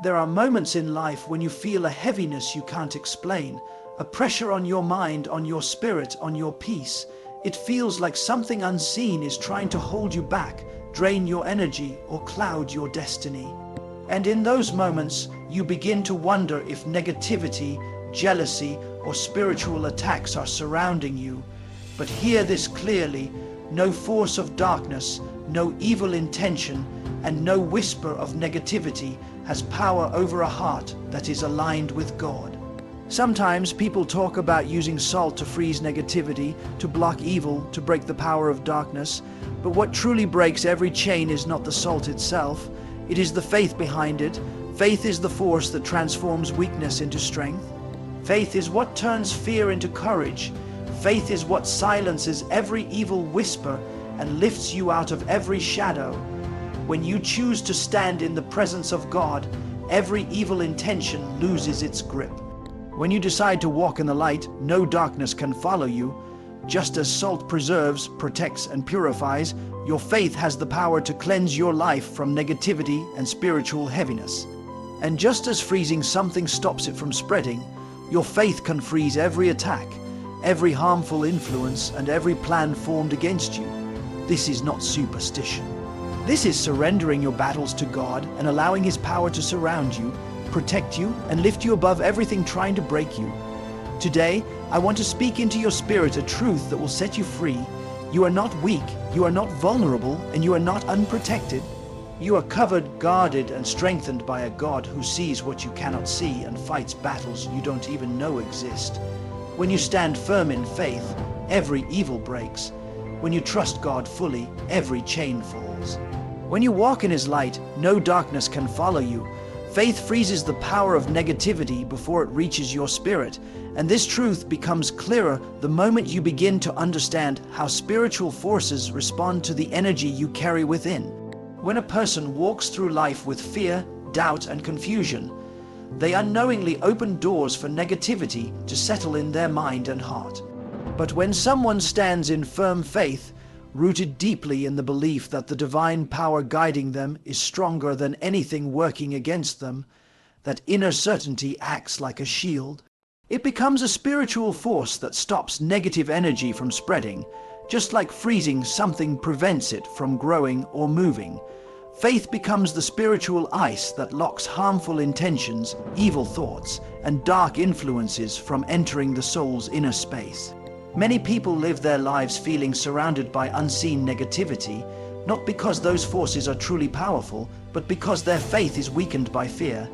There are moments in life when you feel a heaviness you can't explain, a pressure on your mind, on your spirit, on your peace. It feels like something unseen is trying to hold you back, drain your energy, or cloud your destiny. And in those moments, you begin to wonder if negativity, jealousy, or spiritual attacks are surrounding you. But hear this clearly: no force of darkness, no evil intention, and no whisper of negativity has power over a heart that is aligned with God. Sometimes people talk about using salt to freeze negativity, to block evil, to break the power of darkness. But what truly breaks every chain is not the salt itself. It is the faith behind it. Faith is the force that transforms weakness into strength. Faith is what turns fear into courage. Faith is what silences every evil whisper and lifts you out of every shadow. When you choose to stand in the presence of God, every evil intention loses its grip. When you decide to walk in the light, no darkness can follow you. Just as salt preserves, protects, and purifies, your faith has the power to cleanse your life from negativity and spiritual heaviness. And just as freezing something stops it from spreading, your faith can freeze every attack, every harmful influence, and every plan formed against you. This is not superstition. This is surrendering your battles to God and allowing His power to surround you, protect you, and lift you above everything trying to break you. Today, I want to speak into your spirit a truth that will set you free. You are not weak, you are not vulnerable, and you are not unprotected. You are covered, guarded, and strengthened by a God who sees what you cannot see and fights battles you don't even know exist. When you stand firm in faith, every evil breaks. When you trust God fully, every chain falls. When you walk in His light, no darkness can follow you. Faith freezes the power of negativity before it reaches your spirit, and this truth becomes clearer the moment you begin to understand how spiritual forces respond to the energy you carry within. When a person walks through life with fear, doubt, and confusion, they unknowingly open doors for negativity to settle in their mind and heart. But when someone stands in firm faith, rooted deeply in the belief that the divine power guiding them is stronger than anything working against them, that inner certainty acts like a shield. It becomes a spiritual force that stops negative energy from spreading, just like freezing something prevents it from growing or moving. Faith becomes the spiritual ice that locks harmful intentions, evil thoughts, and dark influences from entering the soul's inner space. Many people live their lives feeling surrounded by unseen negativity, not because those forces are truly powerful, but because their faith is weakened by fear.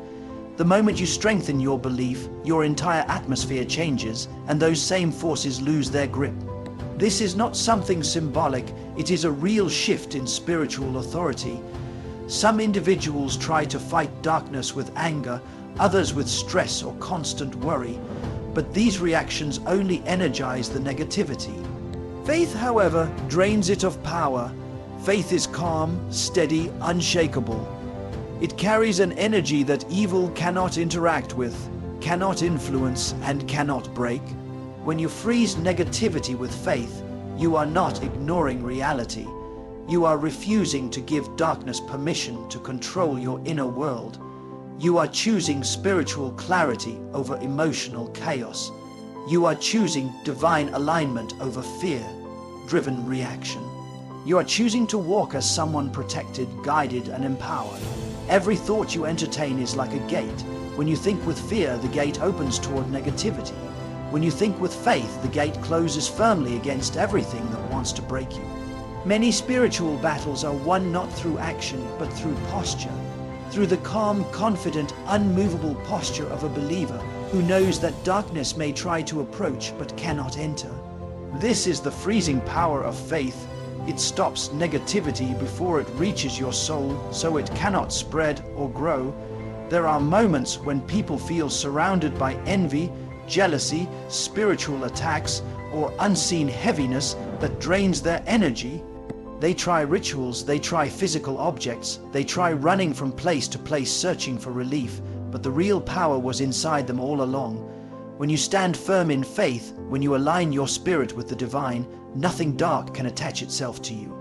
The moment you strengthen your belief, your entire atmosphere changes, and those same forces lose their grip. This is not something symbolic, it is a real shift in spiritual authority. Some individuals try to fight darkness with anger, others with stress or constant worry. But these reactions only energize the negativity. Faith, however, drains it of power. Faith is calm, steady, unshakable. It carries an energy that evil cannot interact with, cannot influence, and cannot break. When you freeze negativity with faith, you are not ignoring reality. You are refusing to give darkness permission to control your inner world. You are choosing spiritual clarity over emotional chaos. You are choosing divine alignment over fear-driven reaction. You are choosing to walk as someone protected, guided, and empowered. Every thought you entertain is like a gate. When you think with fear, the gate opens toward negativity. When you think with faith, the gate closes firmly against everything that wants to break you. Many spiritual battles are won not through action, but through posture. Through the calm, confident, unmovable posture of a believer who knows that darkness may try to approach but cannot enter. This is the freezing power of faith. It stops negativity before it reaches your soul, so it cannot spread or grow. There are moments when people feel surrounded by envy, jealousy, spiritual attacks, or unseen heaviness that drains their energy. They try rituals, they try physical objects, they try running from place to place searching for relief, but the real power was inside them all along. When you stand firm in faith, when you align your spirit with the divine, nothing dark can attach itself to you.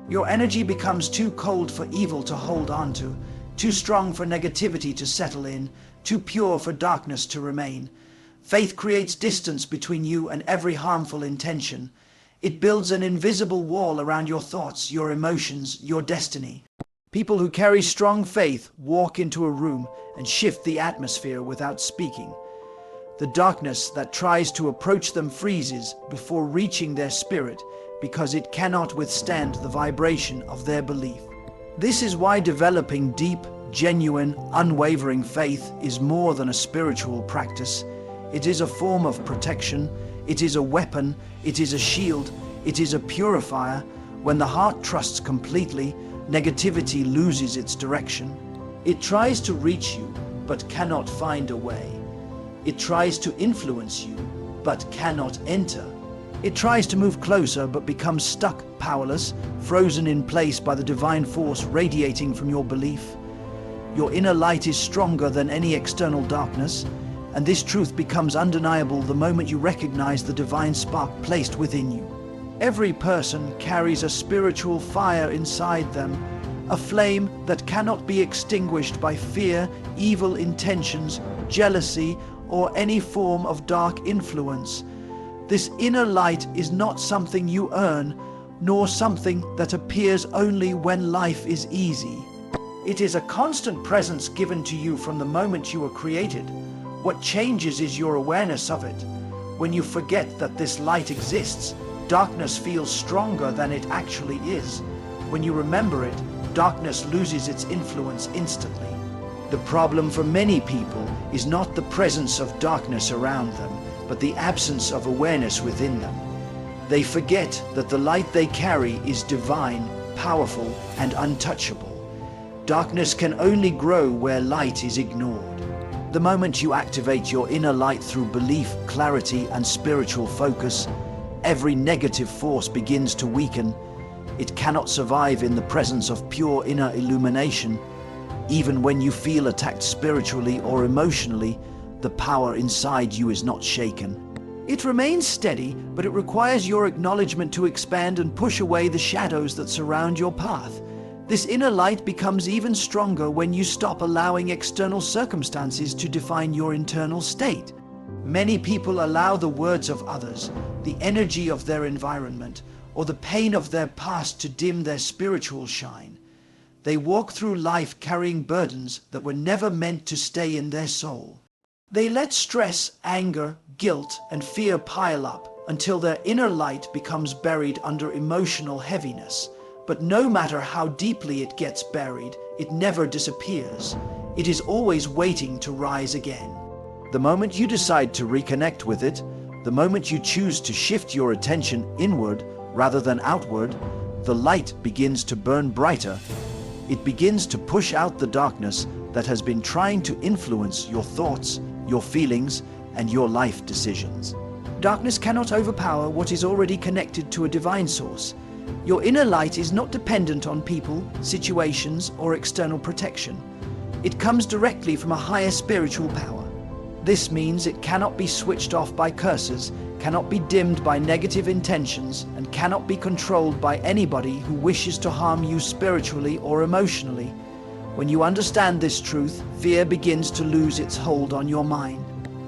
Your energy becomes too cold for evil to hold on to. too strong for negativity to settle in, too pure for darkness to remain. Faith creates distance between you and every harmful intention. It builds an invisible wall around your thoughts, your emotions, your destiny. People who carry strong faith walk into a room and shift the atmosphere without speaking. The darkness that tries to approach them freezes before reaching their spirit because it cannot withstand the vibration of their belief. This is why developing deep, genuine, unwavering faith is more than a spiritual practice. It is a form of protection, it is a weapon, it is a shield, it is a purifier. When the heart trusts completely, negativity loses its direction. It tries to reach you, but cannot find a way. It tries to influence you, but cannot enter. It tries to move closer, but becomes stuck, powerless, frozen in place by the divine force radiating from your belief. Your inner light is stronger than any external darkness, and this truth becomes undeniable the moment you recognize the divine spark placed within you. Every person carries a spiritual fire inside them, a flame that cannot be extinguished by fear, evil intentions, jealousy, or any form of dark influence. This inner light is not something you earn, nor something that appears only when life is easy. It is a constant presence given to you from the moment you were created. What changes is your awareness of it. When you forget that this light exists, darkness feels stronger than it actually is. When you remember it, darkness loses its influence instantly. The problem for many people is not the presence of darkness around them, but the absence of awareness within them. They forget that the light they carry is divine, powerful, and untouchable. Darkness can only grow where light is ignored. The moment you activate your inner light through belief, clarity, and spiritual focus, every negative force begins to weaken. It cannot survive in the presence of pure inner illumination. Even when you feel attacked spiritually or emotionally, the power inside you is not shaken. It remains steady, but it requires your acknowledgement to expand and push away the shadows that surround your path. This inner light becomes even stronger when you stop allowing external circumstances to define your internal state. Many people allow the words of others, the energy of their environment, or the pain of their past to dim their spiritual shine. They walk through life carrying burdens that were never meant to stay in their soul. They let stress, anger, guilt, and fear pile up until their inner light becomes buried under emotional heaviness. But no matter how deeply it gets buried, it never disappears. It is always waiting to rise again. The moment you decide to reconnect with it, the moment you choose to shift your attention inward rather than outward, the light begins to burn brighter. It begins to push out the darkness that has been trying to influence your thoughts, your feelings, and your life decisions. Darkness cannot overpower what is already connected to a divine source. Your inner light is not dependent on people, situations, or external protection. It comes directly from a higher spiritual power. This means it cannot be switched off by curses, cannot be dimmed by negative intentions, and cannot be controlled by anybody who wishes to harm you spiritually or emotionally. When you understand this truth, fear begins to lose its hold on your mind.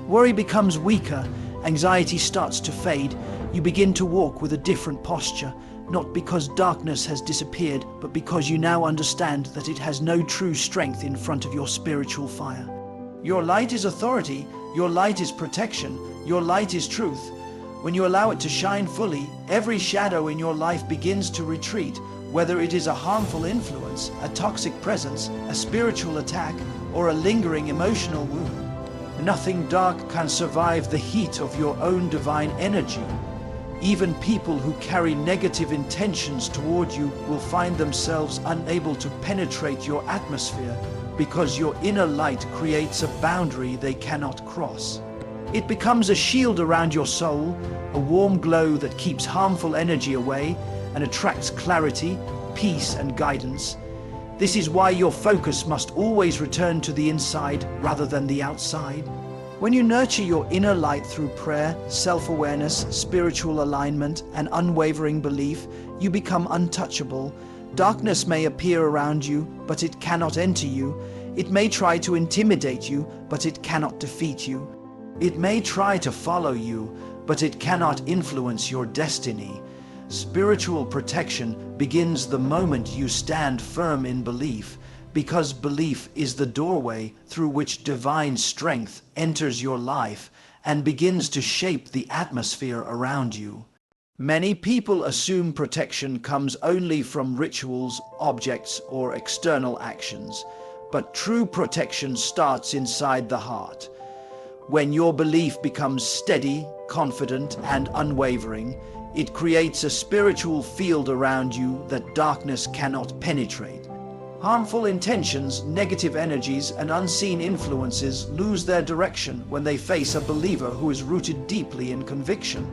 Worry becomes weaker, anxiety starts to fade, you begin to walk with a different posture, not because darkness has disappeared, but because you now understand that it has no true strength in front of your spiritual fire. Your light is authority, your light is protection, your light is truth. When you allow it to shine fully, every shadow in your life begins to retreat, whether it is a harmful influence, a toxic presence, a spiritual attack, or a lingering emotional wound. Nothing dark can survive the heat of your own divine energy. Even people who carry negative intentions toward you will find themselves unable to penetrate your atmosphere because your inner light creates a boundary they cannot cross. It becomes a shield around your soul, a warm glow that keeps harmful energy away and attracts clarity, peace, and guidance. This is why your focus must always return to the inside rather than the outside. When you nurture your inner light through prayer, self-awareness, spiritual alignment, and unwavering belief, you become untouchable. Darkness may appear around you, but it cannot enter you. It may try to intimidate you, but it cannot defeat you. It may try to follow you, but it cannot influence your destiny. Spiritual protection begins the moment you stand firm in belief, because belief is the doorway through which divine strength enters your life and begins to shape the atmosphere around you. Many people assume protection comes only from rituals, objects, or external actions, but true protection starts inside the heart. When your belief becomes steady, confident, and unwavering, it creates a spiritual field around you that darkness cannot penetrate. Harmful intentions, negative energies, and unseen influences lose their direction when they face a believer who is rooted deeply in conviction.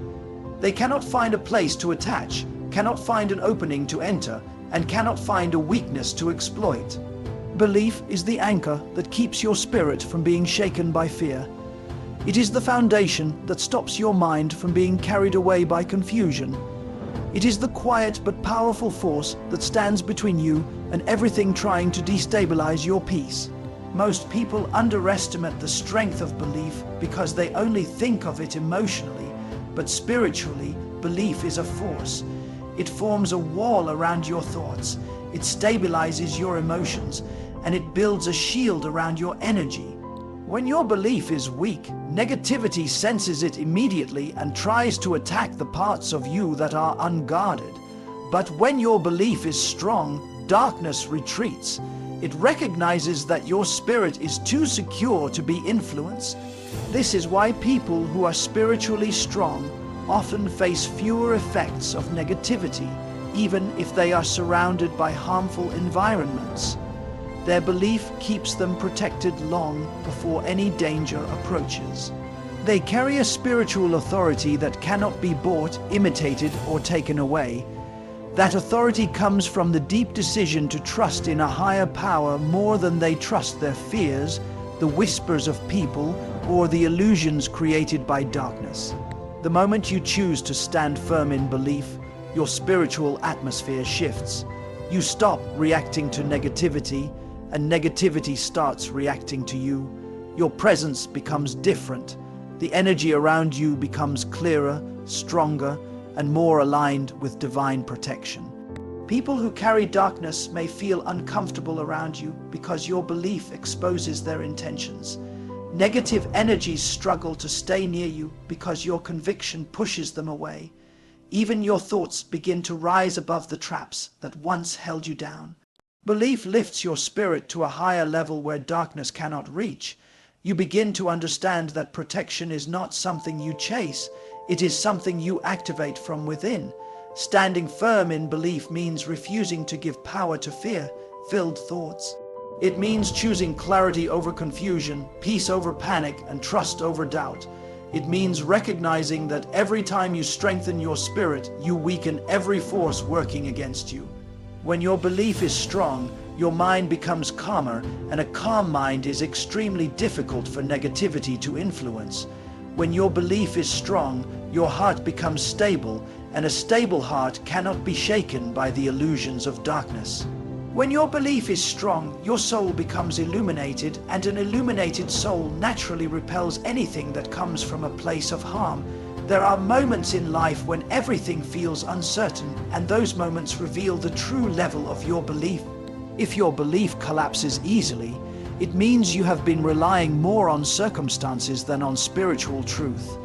They cannot find a place to attach, cannot find an opening to enter, and cannot find a weakness to exploit. Belief is the anchor that keeps your spirit from being shaken by fear. It is the foundation that stops your mind from being carried away by confusion. It is the quiet but powerful force that stands between you and everything trying to destabilize your peace. Most people underestimate the strength of belief because they only think of it emotionally. But spiritually, belief is a force. It forms a wall around your thoughts, it stabilizes your emotions, and it builds a shield around your energy. When your belief is weak, negativity senses it immediately and tries to attack the parts of you that are unguarded. But when your belief is strong, darkness retreats. It recognizes that your spirit is too secure to be influenced. This is why people who are spiritually strong often face fewer effects of negativity, even if they are surrounded by harmful environments. Their belief keeps them protected long before any danger approaches. They carry a spiritual authority that cannot be bought, imitated, or taken away. That authority comes from the deep decision to trust in a higher power more than they trust their fears, the whispers of people, or the illusions created by darkness. The moment you choose to stand firm in belief, your spiritual atmosphere shifts. You stop reacting to negativity, and negativity starts reacting to you. Your presence becomes different. The energy around you becomes clearer, stronger, and more aligned with divine protection. People who carry darkness may feel uncomfortable around you because your belief exposes their intentions. Negative energies struggle to stay near you because your conviction pushes them away. Even your thoughts begin to rise above the traps that once held you down. Belief lifts your spirit to a higher level where darkness cannot reach. You begin to understand that protection is not something you chase, it is something you activate from within. Standing firm in belief means refusing to give power to fear-filled thoughts. It means choosing clarity over confusion, peace over panic, and trust over doubt. It means recognizing that every time you strengthen your spirit, you weaken every force working against you. When your belief is strong, your mind becomes calmer, and a calm mind is extremely difficult for negativity to influence. When your belief is strong, your heart becomes stable, and a stable heart cannot be shaken by the illusions of darkness. When your belief is strong, your soul becomes illuminated, and an illuminated soul naturally repels anything that comes from a place of harm. There are moments in life when everything feels uncertain, and those moments reveal the true level of your belief. If your belief collapses easily, it means you have been relying more on circumstances than on spiritual truth.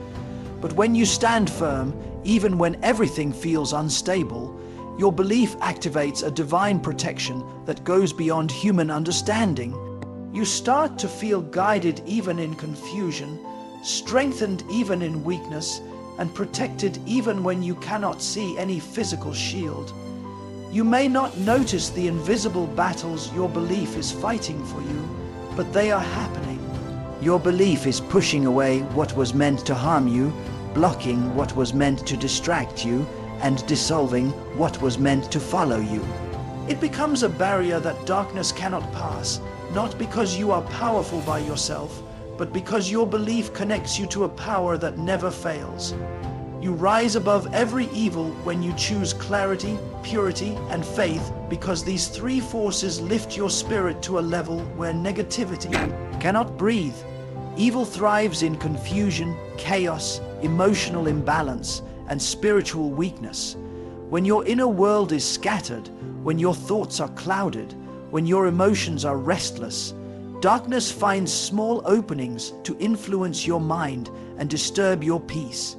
But when you stand firm, even when everything feels unstable, your belief activates a divine protection that goes beyond human understanding. You start to feel guided even in confusion, strengthened even in weakness, and protected even when you cannot see any physical shield. You may not notice the invisible battles your belief is fighting for you, but they are happening. Your belief is pushing away what was meant to harm you, blocking what was meant to distract you, and dissolving what was meant to follow you. It becomes a barrier that darkness cannot pass, not because you are powerful by yourself, but because your belief connects you to a power that never fails. You rise above every evil when you choose clarity, purity, and faith, because these three forces lift your spirit to a level where negativity cannot breathe. Evil thrives in confusion, chaos, emotional imbalance, and spiritual weakness. When your inner world is scattered, when your thoughts are clouded, when your emotions are restless, darkness finds small openings to influence your mind and disturb your peace.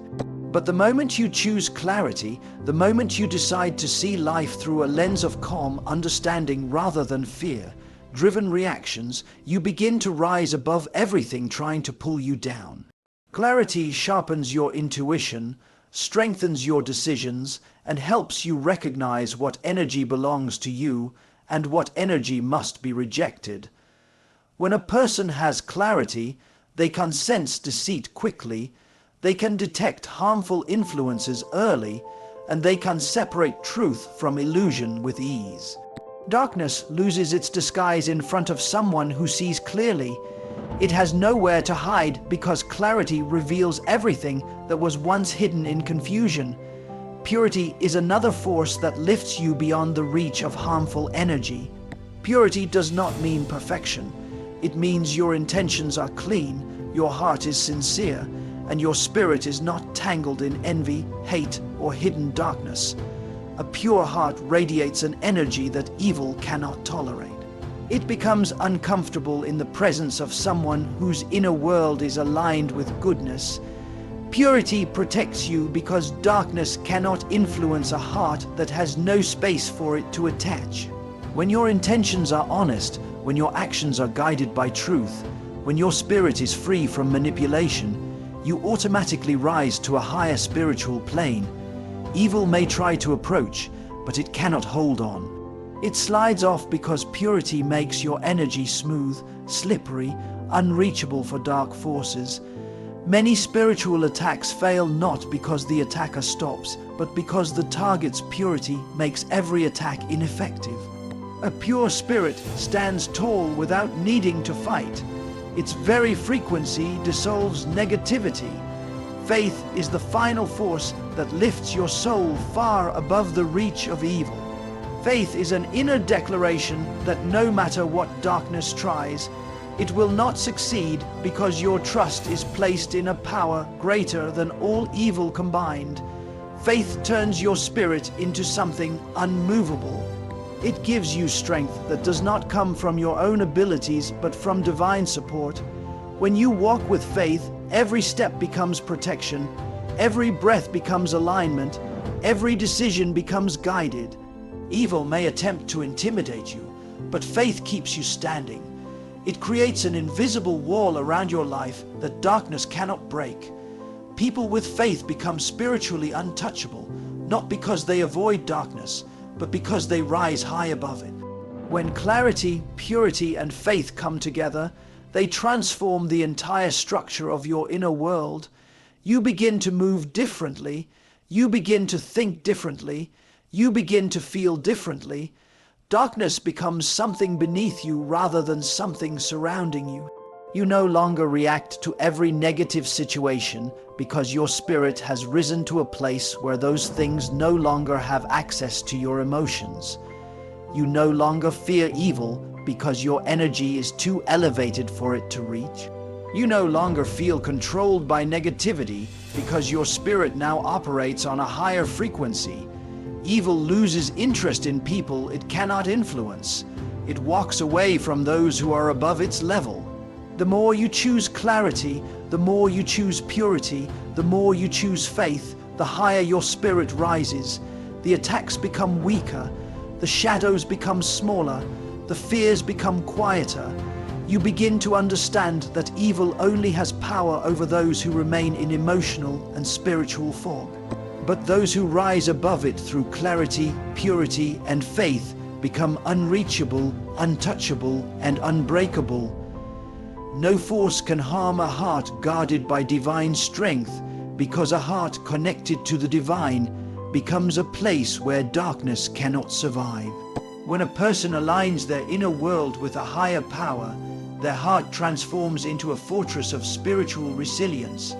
But the moment you choose clarity, the moment you decide to see life through a lens of calm understanding rather than fear-driven reactions, you begin to rise above everything trying to pull you down. Clarity sharpens your intuition, strengthens your decisions, and helps you recognize what energy belongs to you and what energy must be rejected. When a person has clarity, they can sense deceit quickly, they can detect harmful influences early, and they can separate truth from illusion with ease. Darkness loses its disguise in front of someone who sees clearly. It has nowhere to hide because clarity reveals everything that was once hidden in confusion. Purity is another force that lifts you beyond the reach of harmful energy. Purity does not mean perfection. It means your intentions are clean, your heart is sincere, and your spirit is not tangled in envy, hate, or hidden darkness. A pure heart radiates an energy that evil cannot tolerate. It becomes uncomfortable in the presence of someone whose inner world is aligned with goodness. Purity protects you because darkness cannot influence a heart that has no space for it to attach. When your intentions are honest, when your actions are guided by truth, when your spirit is free from manipulation, you automatically rise to a higher spiritual plane. Evil may try to approach, but it cannot hold on. It slides off because purity makes your energy smooth, slippery, unreachable for dark forces. Many spiritual attacks fail not because the attacker stops, but because the target's purity makes every attack ineffective. A pure spirit stands tall without needing to fight. Its very frequency dissolves negativity. Faith is the final force that lifts your soul far above the reach of evil. Faith is an inner declaration that no matter what darkness tries, it will not succeed because your trust is placed in a power greater than all evil combined. Faith turns your spirit into something unmovable. It gives you strength that does not come from your own abilities but from divine support. When you walk with faith, every step becomes protection, every breath becomes alignment, every decision becomes guided. Evil may attempt to intimidate you, but faith keeps you standing. It creates an invisible wall around your life that darkness cannot break. People with faith become spiritually untouchable, not because they avoid darkness, but because they rise high above it. When clarity, purity, and faith come together, they transform the entire structure of your inner world. You begin to move differently, you begin to think differently, you begin to feel differently. Darkness becomes something beneath you rather than something surrounding you. You no longer react to every negative situation because your spirit has risen to a place where those things no longer have access to your emotions. You no longer fear evil because your energy is too elevated for it to reach. You no longer feel controlled by negativity because your spirit now operates on a higher frequency. Evil loses interest in people it cannot influence. It walks away from those who are above its level. The more you choose clarity, the more you choose purity, the more you choose faith, the higher your spirit rises. The attacks become weaker, the shadows become smaller, the fears become quieter. You begin to understand that evil only has power over those who remain in emotional and spiritual fog. But those who rise above it through clarity, purity, and faith become unreachable, untouchable, and unbreakable. No force can harm a heart guarded by divine strength, because a heart connected to the divine becomes a place where darkness cannot survive. When a person aligns their inner world with a higher power, their heart transforms into a fortress of spiritual resilience.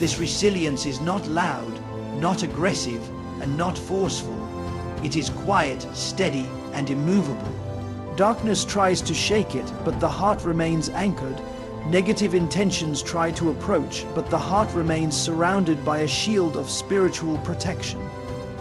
This resilience is not loud, not aggressive and not forceful. It is quiet, steady, and immovable. Darkness tries to shake it, but the heart remains anchored. Negative intentions try to approach, but the heart remains surrounded by a shield of spiritual protection.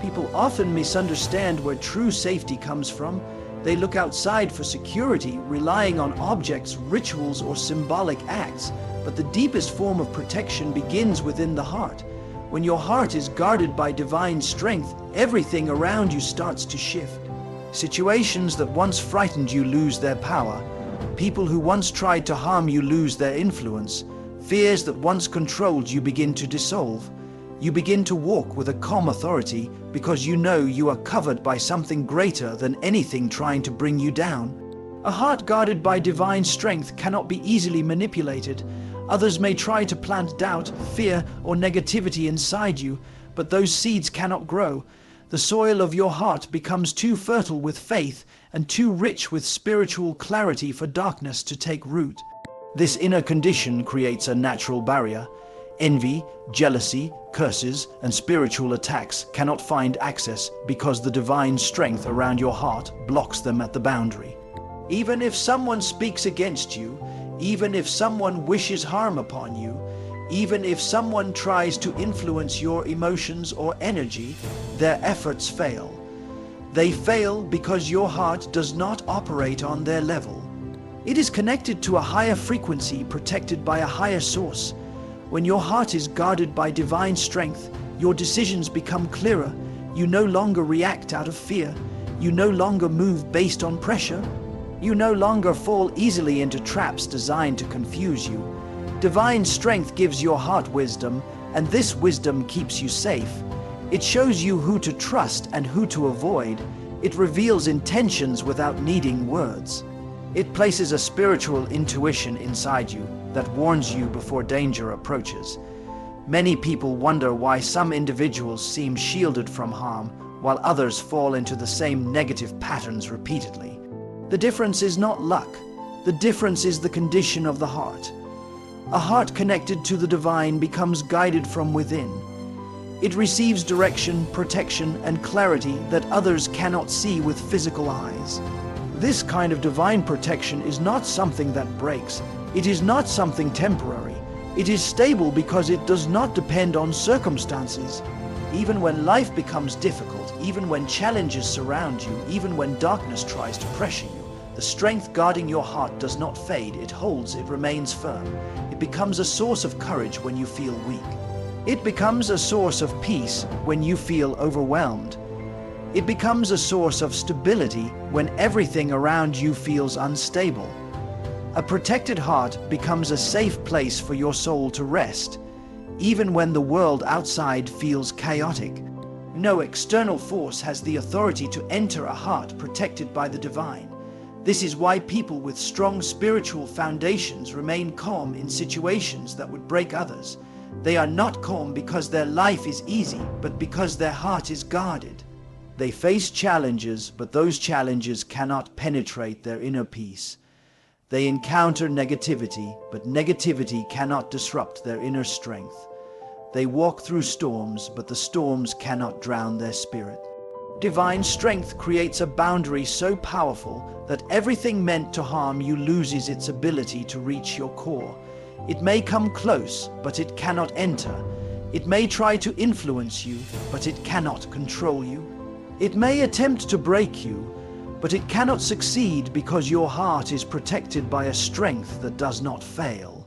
People often misunderstand where true safety comes from. They look outside for security, relying on objects, rituals, or symbolic acts. But the deepest form of protection begins within the heart. When your heart is guarded by divine strength, everything around you starts to shift. Situations that once frightened you lose their power. People who once tried to harm you lose their influence. Fears that once controlled you begin to dissolve. You begin to walk with a calm authority because you know you are covered by something greater than anything trying to bring you down. A heart guarded by divine strength cannot be easily manipulated. Others may try to plant doubt, fear, or negativity inside you, but those seeds cannot grow. The soil of your heart becomes too fertile with faith and too rich with spiritual clarity for darkness to take root. This inner condition creates a natural barrier. Envy, jealousy, curses, and spiritual attacks cannot find access because the divine strength around your heart blocks them at the boundary. Even if someone speaks against you, even if someone wishes harm upon you, even if someone tries to influence your emotions or energy, their efforts fail. They fail because your heart does not operate on their level. It is connected to a higher frequency, protected by a higher source. When your heart is guarded by divine strength, your decisions become clearer. You no longer react out of fear. You no longer move based on pressure. You no longer fall easily into traps designed to confuse you. Divine strength gives your heart wisdom, and this wisdom keeps you safe. It shows you who to trust and who to avoid. It reveals intentions without needing words. It places a spiritual intuition inside you that warns you before danger approaches. Many people wonder why some individuals seem shielded from harm, while others fall into the same negative patterns repeatedly. The difference is not luck. The difference is the condition of the heart. A heart connected to the divine becomes guided from within. It receives direction, protection, and clarity that others cannot see with physical eyes. This kind of divine protection is not something that breaks. It is not something temporary. It is stable because it does not depend on circumstances. Even when life becomes difficult, even when challenges surround you, even when darkness tries to pressure you, the strength guarding your heart does not fade. It holds, it remains firm. It becomes a source of courage when you feel weak. It becomes a source of peace when you feel overwhelmed. It becomes a source of stability when everything around you feels unstable. A protected heart becomes a safe place for your soul to rest, even when the world outside feels chaotic. No external force has the authority to enter a heart protected by the divine. This is why people with strong spiritual foundations remain calm in situations that would break others. They are not calm because their life is easy, but because their heart is guarded. They face challenges, but those challenges cannot penetrate their inner peace. They encounter negativity, but negativity cannot disrupt their inner strength. They walk through storms, but the storms cannot drown their spirit. Divine strength creates a boundary so powerful that everything meant to harm you loses its ability to reach your core. It may come close, but it cannot enter. It may try to influence you, but it cannot control you. It may attempt to break you, but it cannot succeed because your heart is protected by a strength that does not fail.